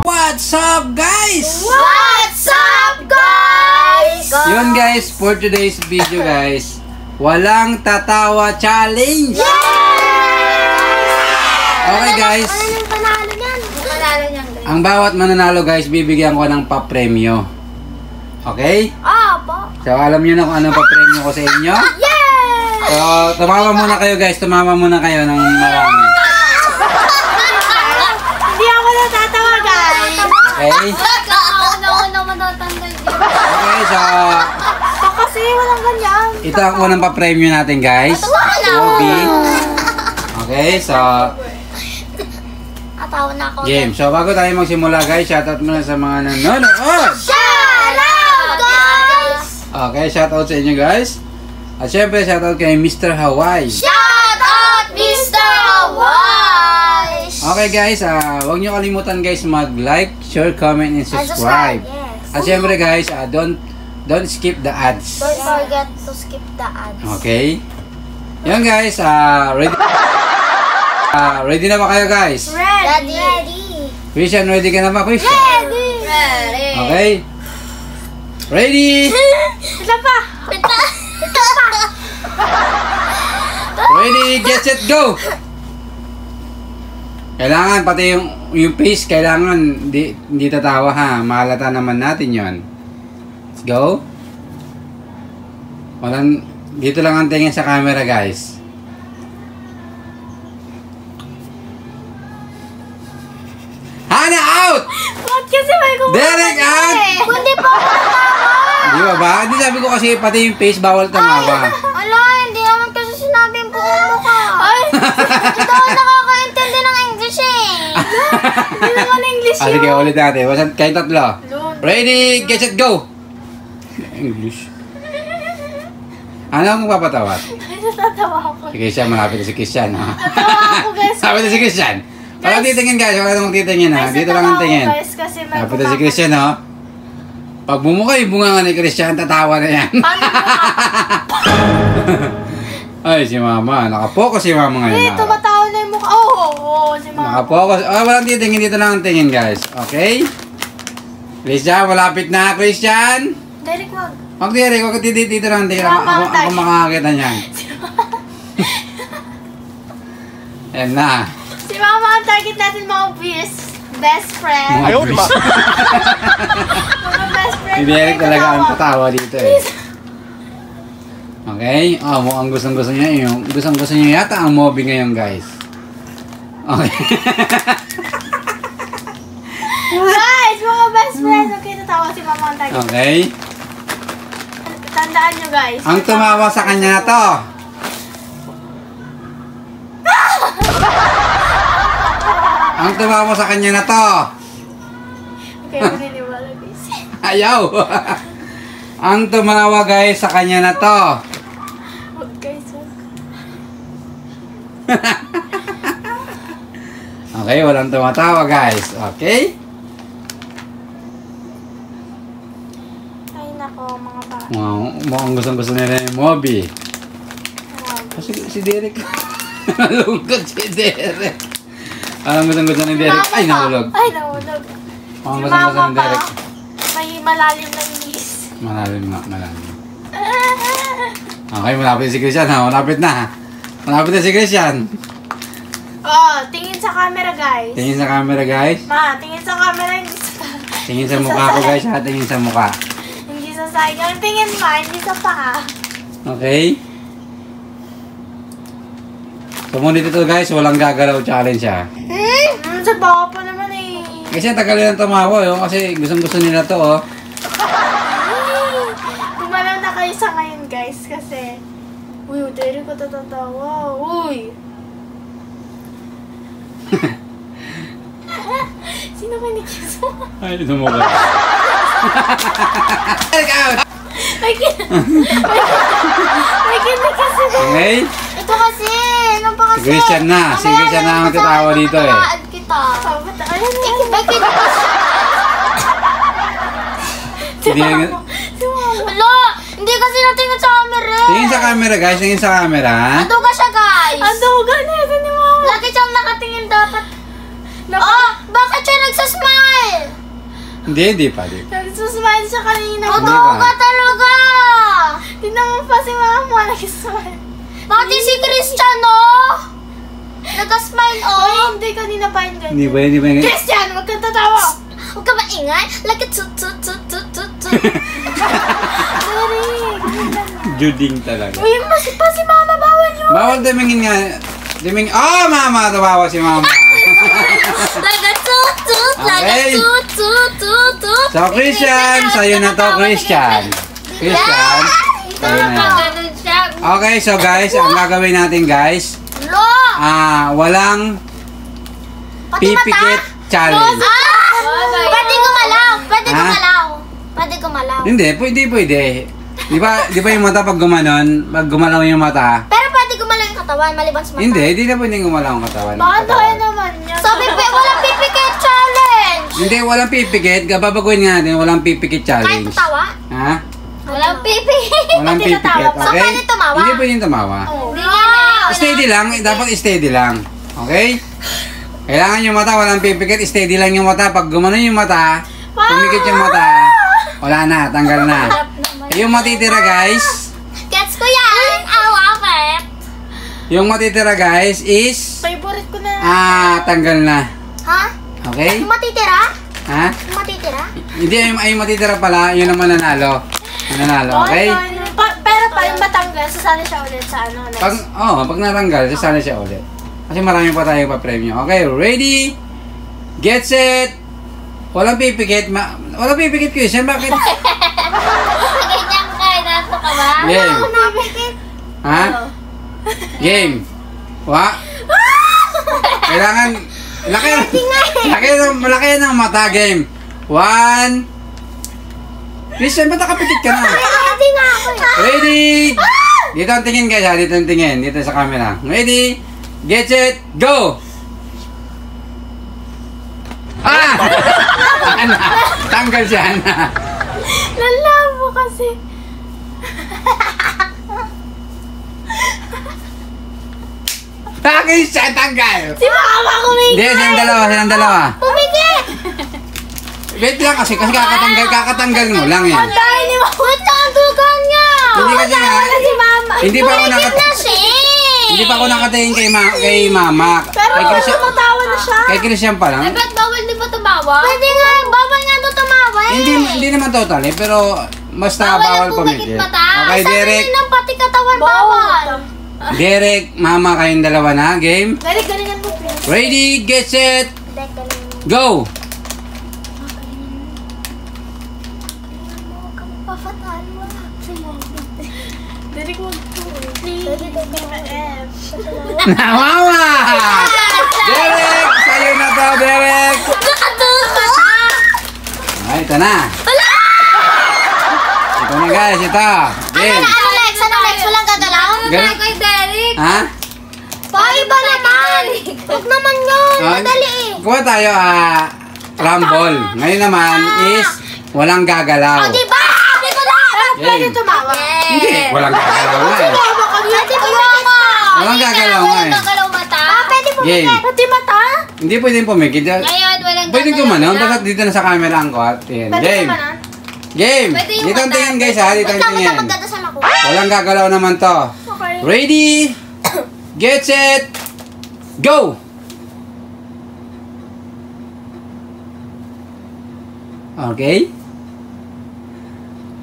What's up, guys? What's up, guys? Yun guys, for today's video guys, walang tatawa challenge. Okay guys, Ano yung panalo niyan? Yung panalo niyan, guys. ang bawat mananalo guys, bibigyan ko ng papremyo. Okay? Po. So alam nyo na kung anong papremyo ko sa inyo? Yay! So tumama muna kayo guys, tumama muna kayo ng marami. Hindi ako natatawa, guys. Okay? Una matatanda yun. Okay, so Kasi walang ganyan. ito ang unang papremyo natin guys. Obi. Okay, so Atawa na ako. game. So bago tayo magsimula guys, shoutout muna sa mga nanonood. Shout out, guys! Okay, shoutout sa inyo guys. At syempre shoutout kay Mr. Hawaii. Shout out, Mr. Hawaii! Okay guys, huwag nyo kalimutan guys mag-like, share, comment, and subscribe. Yes. At syempre guys, don't skip the ads. Don't forget to skip the ads. Okay? Yan guys, ready na ba kayo guys? Ready. Christian, ready ka na ba Christian? Ready. Okay? Ready? Ito pa. Ready, get set, go! Kailangan pati yung face, kailangan hindi tatawa ha. Mahalata naman natin yon. Let's go. Dito lang ang tingin sa camera guys. Hana out! Ba't kasi may kumakain? Derek out! Kundi po ako tatawa. Di ba? Hindi sabi ko kasi pati yung face bawal tumawa. Wala, hindi naman kasi sinabing buong mukha. Ay, hindi ako nakakaintindi ng English eh. Hindi naman English Sige, ulit natin. Kayo tatlo. Ready, get set, go! English. Ano ang papatawat? Natatawa ako. Si Christian, malapit na si Christian. Ha? Natawa ako guys. Malapit na si Christian. Walang titingin guys, walang magtitingin ha. Dito lang ang tingin. Guys, kasi may Malapit na si Christian ha. Pag bumukay, bunga nga ni Christian, tatawa na yan. Ay, si mama. Nakapokus si mama ngayon. Eh, tumatawa na yung mukha. Oo, si mama. Nakapokus. Oh, walang titingin. Dito lang ang tingin guys. Okay? Christian, malapit na. Christian! Derek, wag. Huwag Derek, huwag dito lang ang tingin. Mama, Ako makakakita niyan. Yan na. Si mama ang target natin mga best friend. Ayaw, di ba? Mga best friend. Si Derek talaga ang tatawa dito eh. Okay? Oh, mukhang gustong-gusto niya yung gustong-gusto niya yata ang Moby ngayon, guys. Okay. Guys, mga best friend. Okay, tatawa si mama ang target. Okay. Tandaan nyo guys. Ang tumawa sa kanya na to. Ang tumawa sa kanya na to. Okay, maniniwala guys. Ayaw. Ang tumawa guys sa kanya na to. Wag guys, wag. Okay, walang tumatawa guys. Okay? Ay nako, mga bata. Wow, mukhang gustong-gusto nila yung Moby. Si Derek. Nalungkot si Derek. Anong gustong-gusto ni Derek? Ay, nahulog. Ay, nahulog. Mukhang Si gustong-gusto mama ni Derek. pa, may malalim na inis. Malalim nga, malalim. Okay, malapit na si Christian ha. Malapit na ha. Malapit na si Christian. Oh, tingin sa camera guys. Tingin sa camera guys. Ma, tingin sa camera, hindi sa... Tingin sa mukha ko guys ha. Tingin sa mukha. Hindi sa sayang. Tingin ma, hindi sa paa. Okay? Sumunod ito guys, walang gagalaw challenge ha. Sa baka pa naman eh. Kasi ang tagal nilang tumawa yun. Kasi gustong-gusto nila to oh. Gumalaw na kayo sa ngayon guys kasi... Uy, dali ko tatatawa. Uy! Sino kinikiss mo? Ay, sumukha. Take out! May kinikiss mo. Okay? Ito kasi, ano pa kasi? Si Christian na. Si Christian na ang tatawa dito eh. Natamaan kita. Ayun, may kinikiss. Hindi nga. Wala! Hindi kasi natingin sa camera. Tingin sa camera guys, tingin sa camera. Ito ka siya guys. Ang dugan na ito ni Mama. Lagi siyang nakatingin dapat. Oh, bakit siya nagsasmile? Hindi pa. Nagsusmile siya kanina. Hindi Totoo pa. ka talaga. Tingnan mo pa si Mama nag-smile. Pati si Christian, oh. Nag-smile, oh. Ay, hindi kanina pa yun ganyan. Hindi ba. Christian, huwag kang tatawa. Huwag ka maingay. Like a tut. Juding talaga. Uy, masip pa si Mama. Bawal yun. Bawal tumingin nga. Oh, Mama! Tawawa si Mama. Like a tut. Like a tut. So, Christian, sa'yo na to, Christian. Christian, sa'yo na yan. Okay, so guys, ang gagawin natin guys, walang pipikit challenge. Pwede gumalaw. Hindi, pwede. Di ba yung mata pag gumalaw yung mata? Pero pwede gumalaw yung katawan, maliban sa mata. Hindi na pwedeng gumalaw ang katawan. Bakit tayo naman yan? Sabi po, walang pipikit challenge. Hindi, walang pipikit. Babaguhin nga natin, walang pipikit Kahit challenge. tatawa? Ha? Walang pipikit. Walang Pati pipikit, tatawa. So, okay? pwede tumawa? Hindi pwedeng tumawa. Hindi nga. Steady lang, dapat steady lang. Okay? Kailangan yung mata, walang pipikit, steady lang yung mata. Pag gumanon yung mata, pumikit yung mata, wala na, tanggal na. Yung matitira guys, Gets ko yan. I love it. yung matitira guys is, Favorite ko na. tanggal na. Ha? Okay? Yung matitira? Ha? Yung matitira? Hindi, yung matitira pala, yun ang mananalo. Mananalo, okay? Pero pa yung matanggal, sasali siya ulit sa ano. Pag natanggal, sasali siya ulit. Kasi marami pa tayo pa-premyo. Okay, ready? Get set! Walang pipikit. Walang pipikit, Christian. Bakit? Ganyan ka, nato ka ba? Game. Wala akong napikit. Ha? Game. Kailangan, malaki ng mata, game. 1. Christian, ba't nakapikit ka na? Hindi nga ako. Ready? Dito ang tingin guys ha, dito ang tingin. Dito sa camera. Ready? Get set, go! Tanggal siya na. Lalabo kasi. Bakit siya tanggal? Si Mama kumikit. Hindi, silang dalawa. Kumikit. Wait lang kasi kakatanggal mo lang yan. Ang dahil ni Mama. Ba't nakadugan niya? Hindi kasi nga, Wala si Mama. hindi pa ako Kumikit na siya. Hindi pa ako nakatingin kay Mama. Pero tumatawa na siya. Kay Christian pa lang. Ba't bawal di ba tumawa? Pwede nga, bawal nga ito tumawa eh. Hindi naman totally, pero basta bawal pumikit. Okay, Derek. Sabi ng pati katawan bawal. Derek, Mama, kayong dalawa na. Game. Derek, galingan mo please. Ready, get set, Derek, galingan mo. go! Huwag kang pafatalo. Derek, huwag po. Derek, Mama! Derek! Sa'yo na to, Derek! nakatuto siya. Ay, ito na. Ito na guys, ito. Game. Ano next? Walang gagalaw? Ganun. Kay Derek. Ha? Iba naman. Huwag naman yun. Madali eh. Kuha tayo, rumble. Ngayon naman is walang gagalaw. O, diba? Sabi ko na. Pwede tumawa. Hindi, walang gagalaw nga eh. Pwede pumikit. Walang gagalaw nga eh. Gagalaw mata. Pwede Game. pumikit. Pati mata? Hindi pwedeng pumikit. Ngayon, walang Pwede gumanon. Dapat dito na sa camera ang kot. Yan. Game. Game. Pwede yung Dito ang mata. tingin guys ha. Dito ang tingin. Magdadasal ako. Walang gagalaw naman to. Okay. Ready? Get set, go! Okay?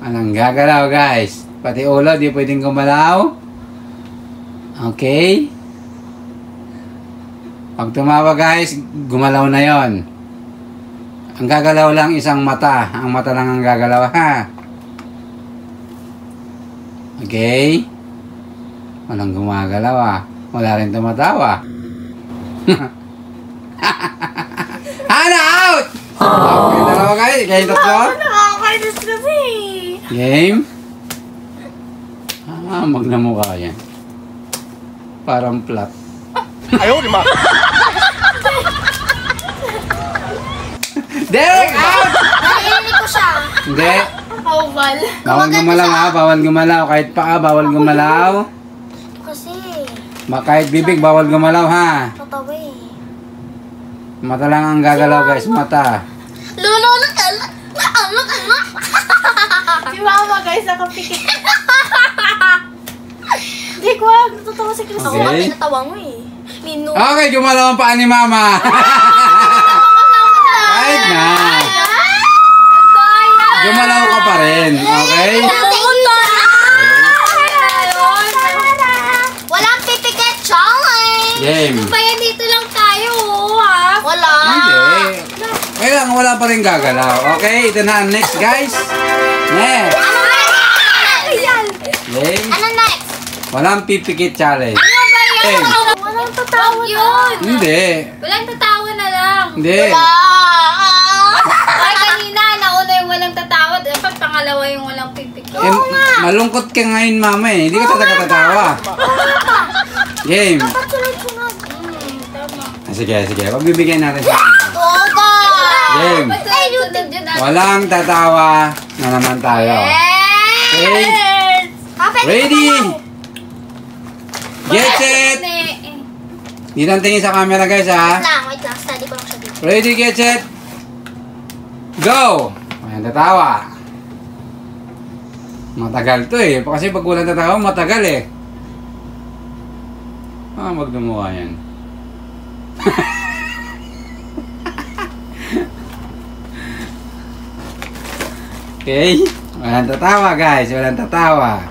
Walang gagalaw guys. Pati ulo, di pwedeng gumalaw. Okay? Pag tumawa guys, gumalaw na yon. Ang gagalaw lang isang mata. Ang mata lang ang gagalaw ha. Okay? Walang gumagalaw ah. Wala rin tumatawa. Hana out! Okay, dalawa kayo. Kayo tatlo? Nakakainis kasi. Game? Maglamukha yan. Parang flat. Ayaw, lima. Derek, out! Narinig ko siya. Hindi. Oval. Bawal gumalaw ha. Bawal gumalaw. Kahit paa, bawal gumalaw. Kasi. Kahit bibig, bawal gumalaw ha. Tatawa eh. Mata lang ang gagalaw guys, mata. Lolo, si Mama guys, nakapikit. Hindi ko natatawa si Chris. Okay. Ako nga tinatawa mo eh. Nino. Okay, gumalaw ang paa ni Mama. Kahit na. Gumalaw ka pa rin, okay? Walang pipikit challenge. Game. Kaya dito lang tayo, ha? Wala. Hindi. Kailangan wala pa rin gagalaw. Okay, ito na ang next guys. Next. Ano next? Game. Ano next? Walang pipikit challenge. Ano ba yun? Game. Walang tatawa yun. Hindi. Walang tatawa na lang. Hindi. Ay, kanina, nauna yung walang tatawa. Dapat pangalawa yung walang pipikit. Malungkot ka ngayon mama eh. Hindi ka tatawa. Game. Dapat sunod-sunod. Tama. Sige. Pagbibigyan natin siya. Toga! Game. Ay, YouTube yun. Walang tatawa na naman tayo. Okay. Ready? Get set! Dito ang tingin sa camera guys ha. Wait lang. Study ko lang siya dito. Ready, get set, go! Ayan, tatawa. Matagal to eh. Kasi pag walang tatawa, matagal eh. Wag gumawa yan. Okay? Walang tatawa guys. Walang tatawa.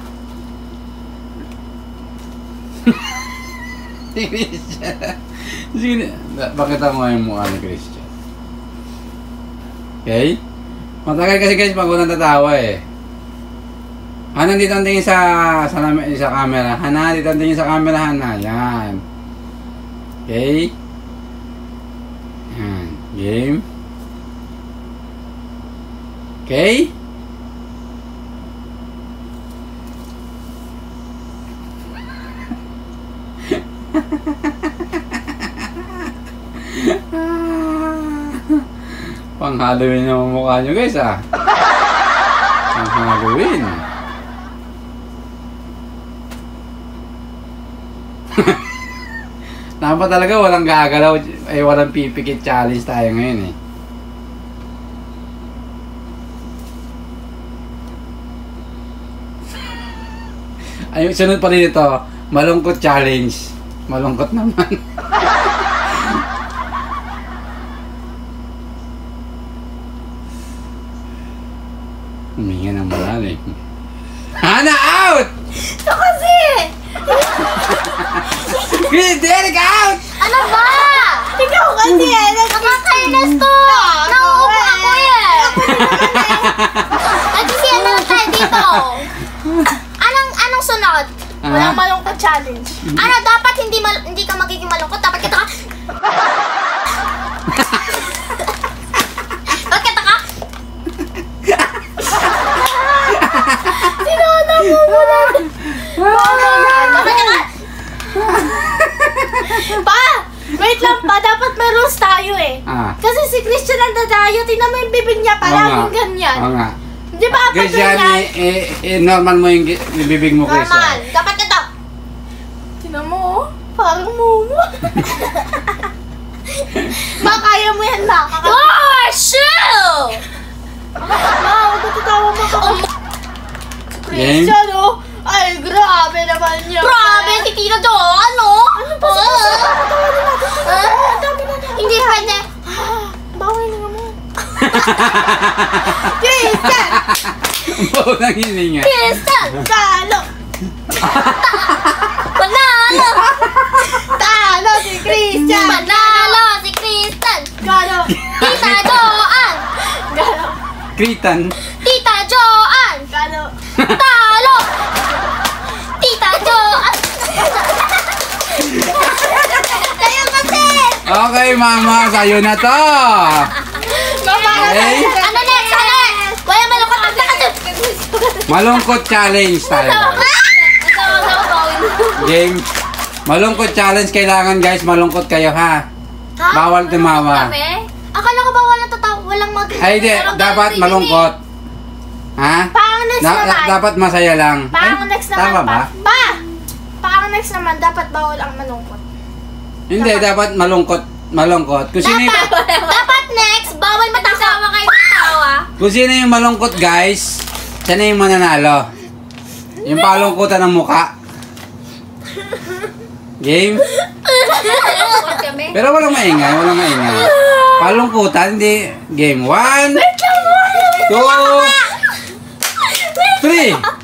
Si Christian. Sige, pakita mo yung mukha ni Christian. Okay? Matagal kasi guys pag walang tatawa eh. Hana, dito ang tingin sa camera. Hana, dito ang tingin sa camera. Hana, yan. Okay? Yan. Game. Okay? Pang Halloween yung mukha nyo guys ah. Pang Halloween. Dapat talaga walang gagalaw, walang pipikit challenge tayo ngayon eh. Ay, sunod pa rin ito, malungkot challenge. Malungkot naman. Huminga ng malalim. Hana, out! Ito kasi! Chris, Derek, out! Ano ba? Ikaw kasi eh. Nakakainas to. Nauupo ako eh. Kasi ano tayo dito? Anong sunod? Walang malungkot challenge. Ano, dapat hindi ka magiging malungkot. Dapat kita ka... Dapat kita ka... Sinana mo muna. Dapat kita ka... Pa! Wait lang pa, dapat may rules tayo eh. Kasi si Christian ang dadayo, tingnan mo yung bibig niya, parang ganyan. Oo nga. Di ba apat Christian, normal mo yung bibig mo, Christian. Normal. Dapat ito. Tingnan mo, oh. Parang mumu. Ma, kaya mo yan, ma. Oh, chill! Ma, huwag ka tatawa mo ka. Christian, oh. Ay, grabe naman niya. Grabe, si Tita Jo, ano? Ano ba hindi pwede. Bawal na mo. Christian! Bawal ang hininga. Christian! Talo! Panalo! Talo si Christian! Panalo si Christian! Gano! Tita Joan! Gano! Kritan. Tita Joan! Gano! Talo! Tita Joan! Tayo kasi! Okay, mama, sa'yo na to. Mama, Okay. ano next? Ano next? Wala malungkot ang lakas. Malungkot challenge tayo. Game. Malungkot challenge kailangan guys. Malungkot kayo ha. Bawal tumawa. Akala ko bawal na tatawa. Walang mag... Ay, di. Dapat malungkot. Ha? Parang next naman. Dapat masaya lang. Parang next naman Tama ba? Pa! Parang next naman, dapat bawal ang malungkot. Hindi, dapat malungkot. Kung sino yung, Dapat next, bawal matawa kayo matawa. kung sino yung malungkot, guys, siya na yung mananalo. Yung palungkutan ng muka. Game? Pero walang maingay. Palungkutan, hindi. Game. 1, 2, 3.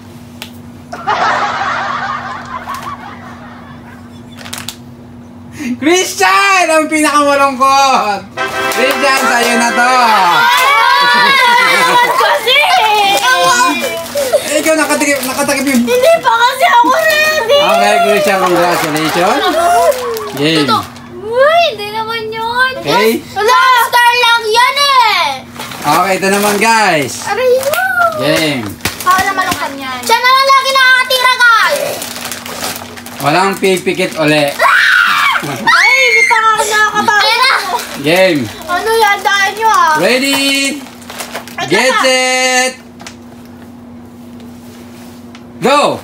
Christian! Ang pinakamalungkot! Christian, sa'yo na to! Kasi! Eh, ikaw nakatakip yung... Hindi pa kasi ako ready! Okay, Christian, congratulations! Game. Uy, hindi naman yun! Okay? Star lang yan eh! Okay, ito naman, guys. Aray mo! Game. Bawal na malungkot yan. Siya na lang lagi nakakatira, guys! Walang pipikit uli. Ay, hindi pa nga ako nakakabago. Game. Ano yan? Dahil nyo ah. Ready? Get set! Go!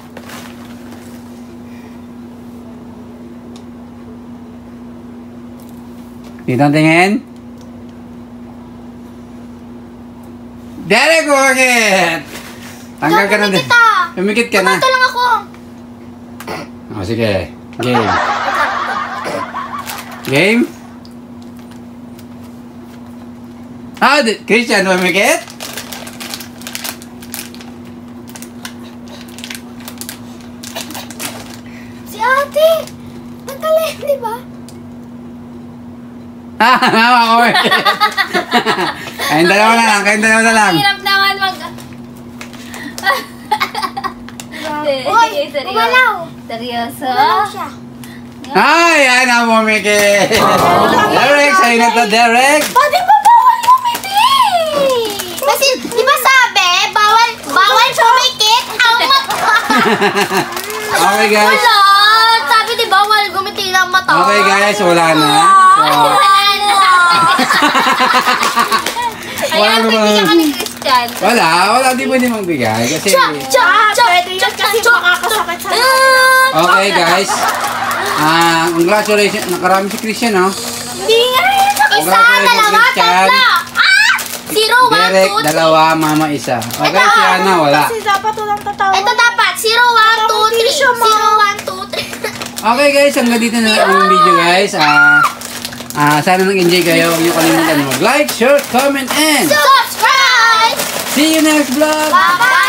Dito ang tingin. Derek, bakit? Tanggal ka na din. Pumikit ka na. Ito lang ako. O, sige. Game. Game? Christian, pumikit? Si ate. Nagkalay, di ba? Pumikit. Kayong dalawa na lang. Hirap naman Uy, umalaw. Seryoso? Umalaw siya. Ay, yan ang pumikit. Derek, sa'yo na to, Derek. Pwede ba bawal pumiti? Kasi, di ba sabi, bawal pumikit ang mata. Okay, guys. Wala. Sabi di ba, bawal gumiti ng mata. Okay, guys, wala na. Ayan, bibigyan ka ni Christian. Wala, di pwede magbigay. Kasi, Pwede yun kasi makakasakit sa okay, guys. Congratulations. Nakarami si Christian, no? Hindi nga yun. Isa, Congratulations, dalawa, Christian. tatlo. 0, 1, 2, 3. Derek, dalawa, mama, isa. Okay, si Ana, wala. Kasi dapat walang tatawa. Ito dapat. 0, 1, 2, 3. 0, 1, 2, 3. Okay, guys. Hanggang dito na lang ang video, guys. Sana nag-enjoy kayo. Huwag niyo kalimutan mag-like, share, comment, and Subscribe! see you next vlog! Bye-bye!